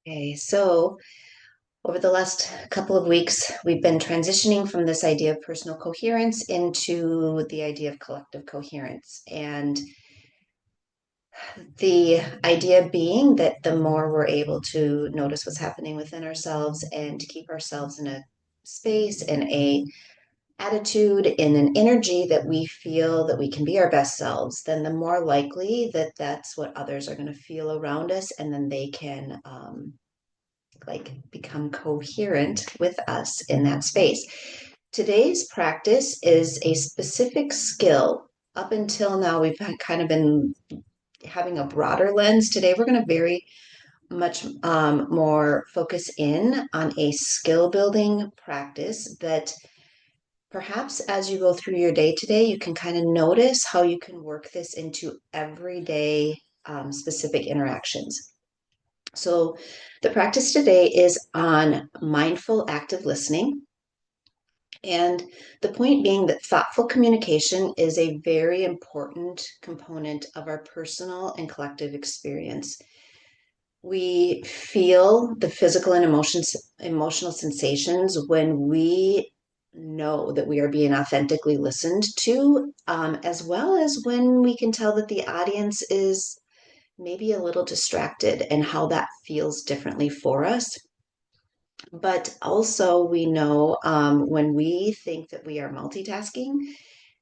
Okay, so over the last couple of weeks, we've been transitioning from this idea of personal coherence into the idea of collective coherence. And the idea being that the more we're able to notice what's happening within ourselves and to keep ourselves in a space and a attitude in an energy that we feel that we can be our best selves, then the more likely that that's what others are going to feel around us, and then they can become coherent with us in that space. Today's practice is a specific skill. Up until now, we've kind of been having a broader lens. Today, we're going to very much more focus in on a skill building practice that perhaps as you go through your day today, you can kind of notice how you can work this into everyday specific interactions. So, the practice today is on mindful active listening. And the point being that thoughtful communication is a very important component of our personal and collective experience. We feel the physical and emotional sensations when we know that we are being authentically listened to, as well as when we can tell that the audience is maybe a little distracted and how that feels differently for us. But also, we know when we think that we are multitasking,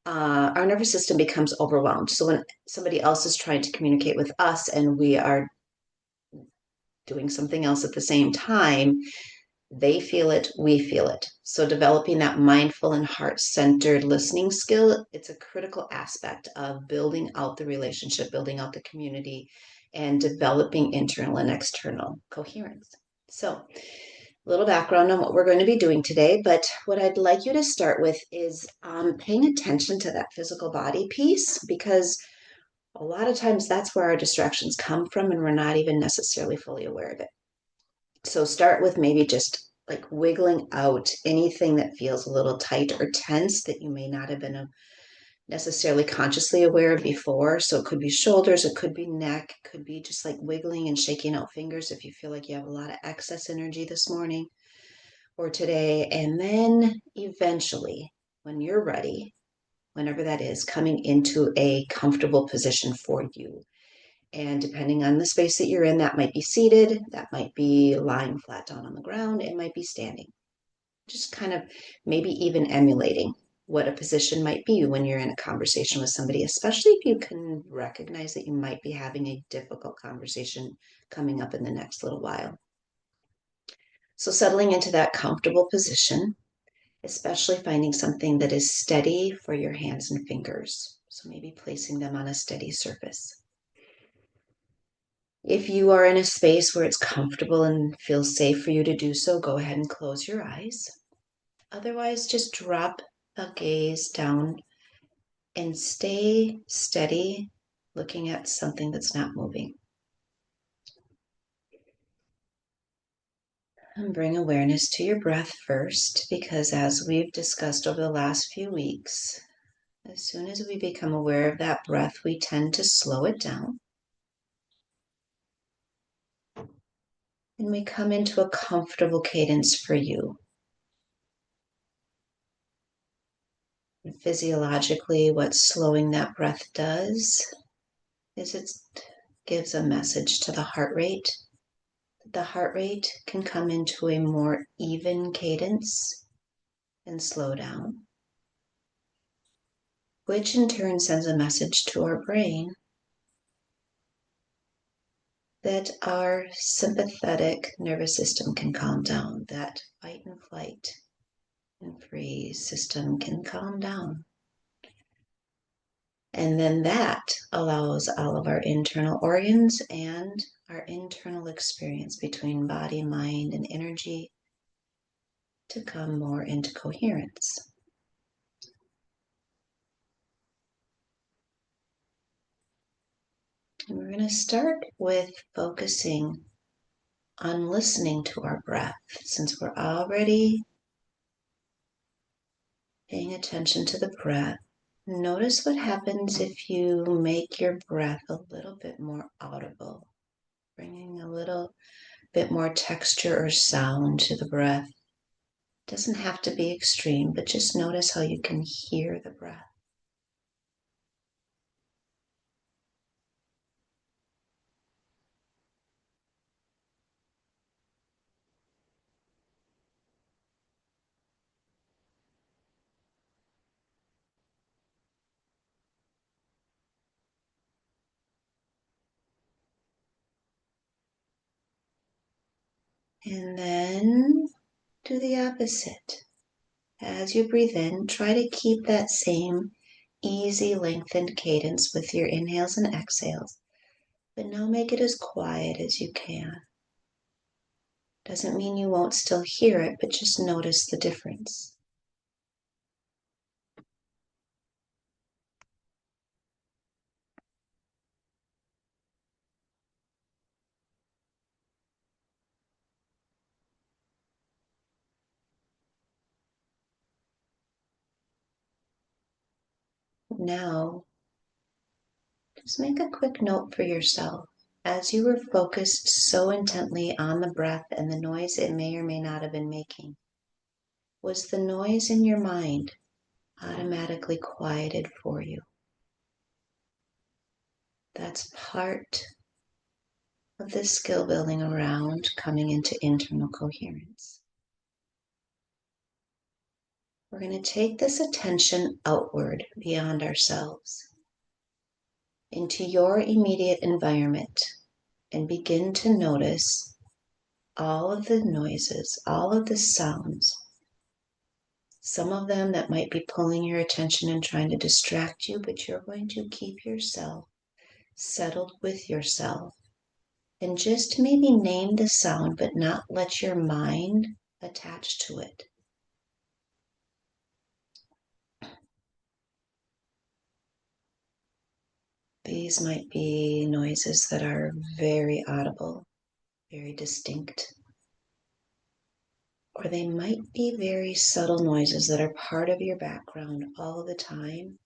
our nervous system becomes overwhelmed. So, when somebody else is trying to communicate with us and we are doing something else at the same time, they feel it, we feel it. So, developing that mindful and heart centered listening skill, it's a critical aspect of building out the relationship, building out the community, and developing internal and external coherence. So, a little background on what we're going to be doing today, but what I'd like you to start with is paying attention to that physical body piece, because a lot of times that's where our distractions come from and we're not even necessarily fully aware of it. So start with maybe just like wiggling out anything that feels a little tight or tense that you may not have been necessarily consciously aware of before. So it could be shoulders, it could be neck, it could be just like wiggling and shaking out fingers if you feel like you have a lot of excess energy this morning or today. And then eventually, when you're ready, whenever that is, coming into a comfortable position for you. And depending on the space that you're in, that might be seated, that might be lying flat down on the ground, it might be standing. Just kind of maybe even emulating what a position might be when you're in a conversation with somebody, especially if you can recognize that you might be having a difficult conversation coming up in the next little while. So settling into that comfortable position, especially finding something that is steady for your hands and fingers. So maybe placing them on a steady surface. If you are in a space where it's comfortable and feels safe for you to do so, go ahead and close your eyes. Otherwise, just drop a gaze down and stay steady, looking at something that's not moving. And bring awareness to your breath first, because as we've discussed over the last few weeks, as soon as we become aware of that breath, we tend to slow it down. And we come into a comfortable cadence for you. And physiologically, what slowing that breath does is it gives a message to the heart rate. The heart rate can come into a more even cadence and slow down, which in turn sends a message to our brain that our sympathetic nervous system can calm down, that fight and flight and freeze system can calm down. And then that allows all of our internal organs and our internal experience between body, mind, and energy to come more into coherence. And we're going to start with focusing on listening to our breath, since we're already paying attention to the breath. Notice what happens if you make your breath a little bit more audible, bringing a little bit more texture or sound to the breath. Doesn't have to be extreme, but just notice how you can hear the breath. And then do the opposite. As you breathe in, try to keep that same easy, lengthened cadence with your inhales and exhales, but now make it as quiet as you can. Doesn't mean you won't still hear it, but just notice the difference. Now, just make a quick note for yourself. As you were focused so intently on the breath and the noise it may or may not have been making, was the noise in your mind automatically quieted for you? That's part of this skill building around coming into internal coherence. We're going to take this attention outward beyond ourselves into your immediate environment and begin to notice all of the noises, all of the sounds, some of them that might be pulling your attention and trying to distract you, but you're going to keep yourself settled with yourself and just maybe name the sound, but not let your mind attach to it. These might be noises that are very audible, very distinct, or they might be very subtle noises that are part of your background all the time,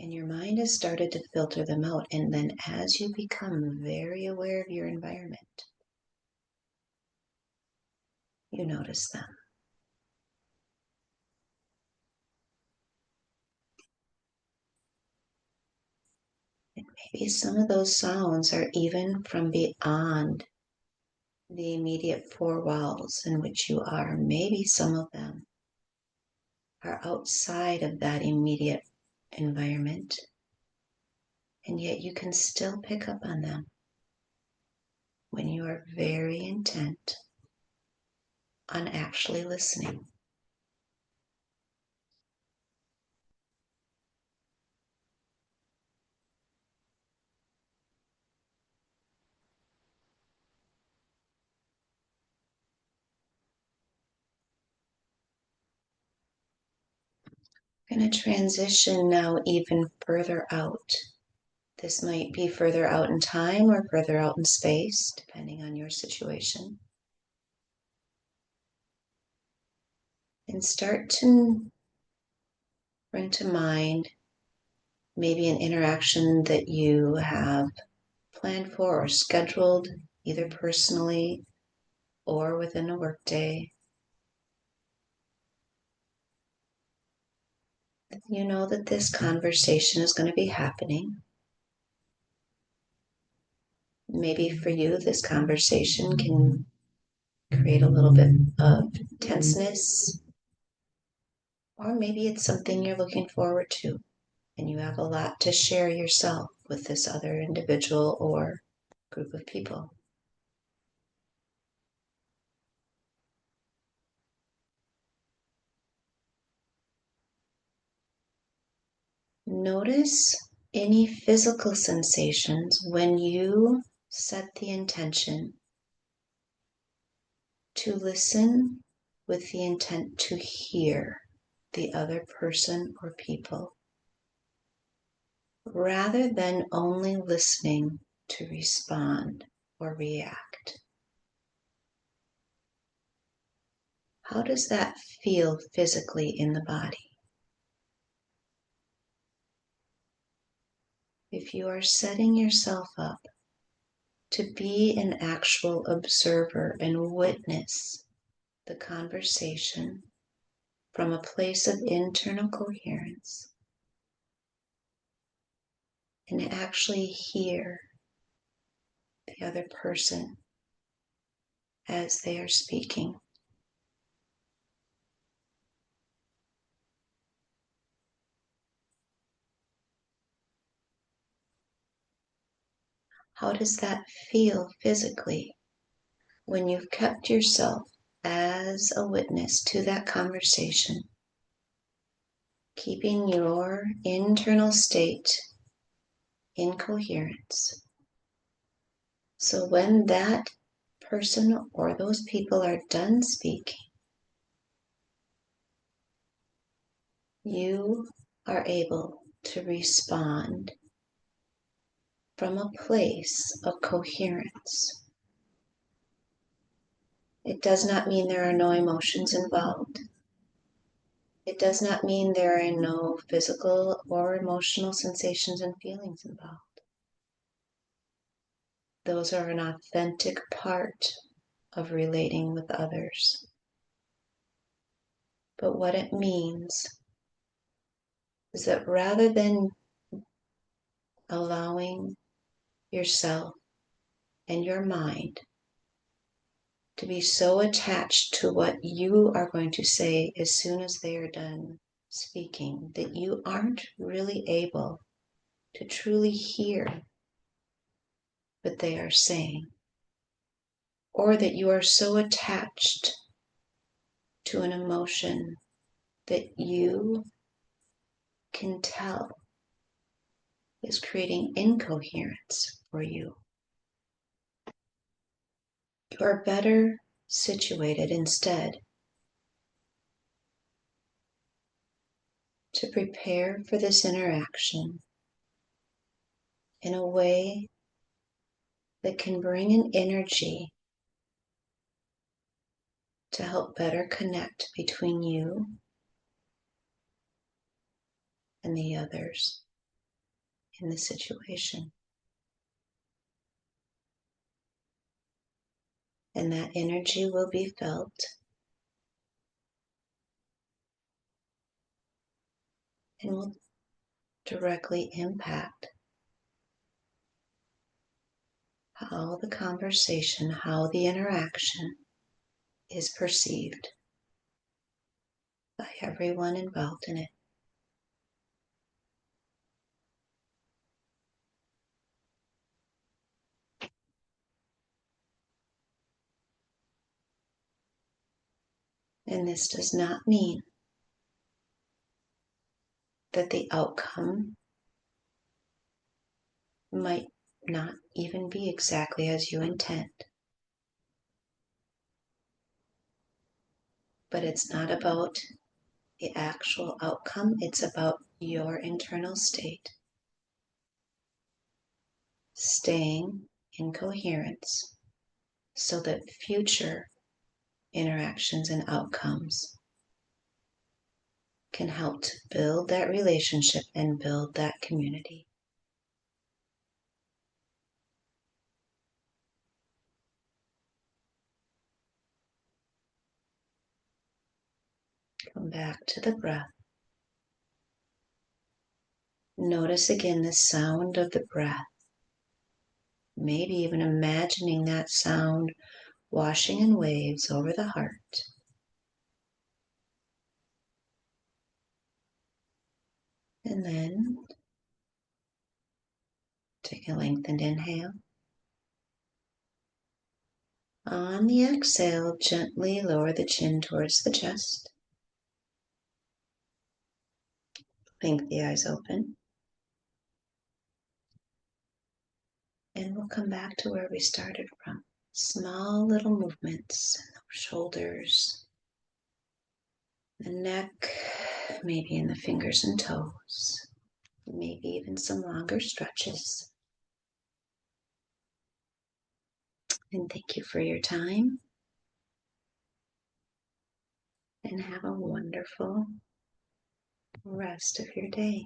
and your mind has started to filter them out. And then as you become very aware of your environment, you notice them. And maybe some of those sounds are even from beyond the immediate four walls in which you are. Maybe some of them are outside of that immediate environment, and yet you can still pick up on them when you are very intent on actually listening. I'm going to transition now even further out. This might be further out in time or further out in space, depending on your situation. And start to bring to mind maybe an interaction that you have planned for or scheduled, either personally or within a workday. You know that this conversation is going to be happening. Maybe for you, this conversation can create a little bit of tenseness, or maybe it's something you're looking forward to and you have a lot to share yourself with this other individual or group of people. Notice any physical sensations when you set the intention to listen with the intent to hear the other person or people, rather than only listening to respond or react. How does that feel physically in the body? If you are setting yourself up to be an actual observer and witness the conversation from a place of internal coherence and actually hear the other person as they are speaking. How does that feel physically when you've kept yourself as a witness to that conversation, keeping your internal state in coherence? So when that person or those people are done speaking, you are able to respond from a place of coherence. It does not mean there are no emotions involved. It does not mean there are no physical or emotional sensations and feelings involved. Those are an authentic part of relating with others. But what it means is that rather than allowing yourself and your mind to be so attached to what you are going to say as soon as they are done speaking that you aren't really able to truly hear what they are saying, or that you are so attached to an emotion that you can tell is creating incoherence for you. You are better situated instead to prepare for this interaction in a way that can bring an energy to help better connect between you and the others in the situation. And that energy will be felt and will directly impact how the conversation, how the interaction is perceived by everyone involved in it. And this does not mean that the outcome might not even be exactly as you intend. But it's not about the actual outcome, it's about your internal state. Staying in coherence so that future interactions and outcomes can help to build that relationship and build that community. Come back to the breath. Notice again the sound of the breath. Maybe even imagining that sound washing in waves over the heart. And then take a lengthened inhale. On the exhale, gently lower the chin towards the chest. Blink the eyes open. And we'll come back to where we started from. Small little movements, shoulders, the neck, maybe in the fingers and toes, maybe even some longer stretches. And thank you for your time. And have a wonderful rest of your day.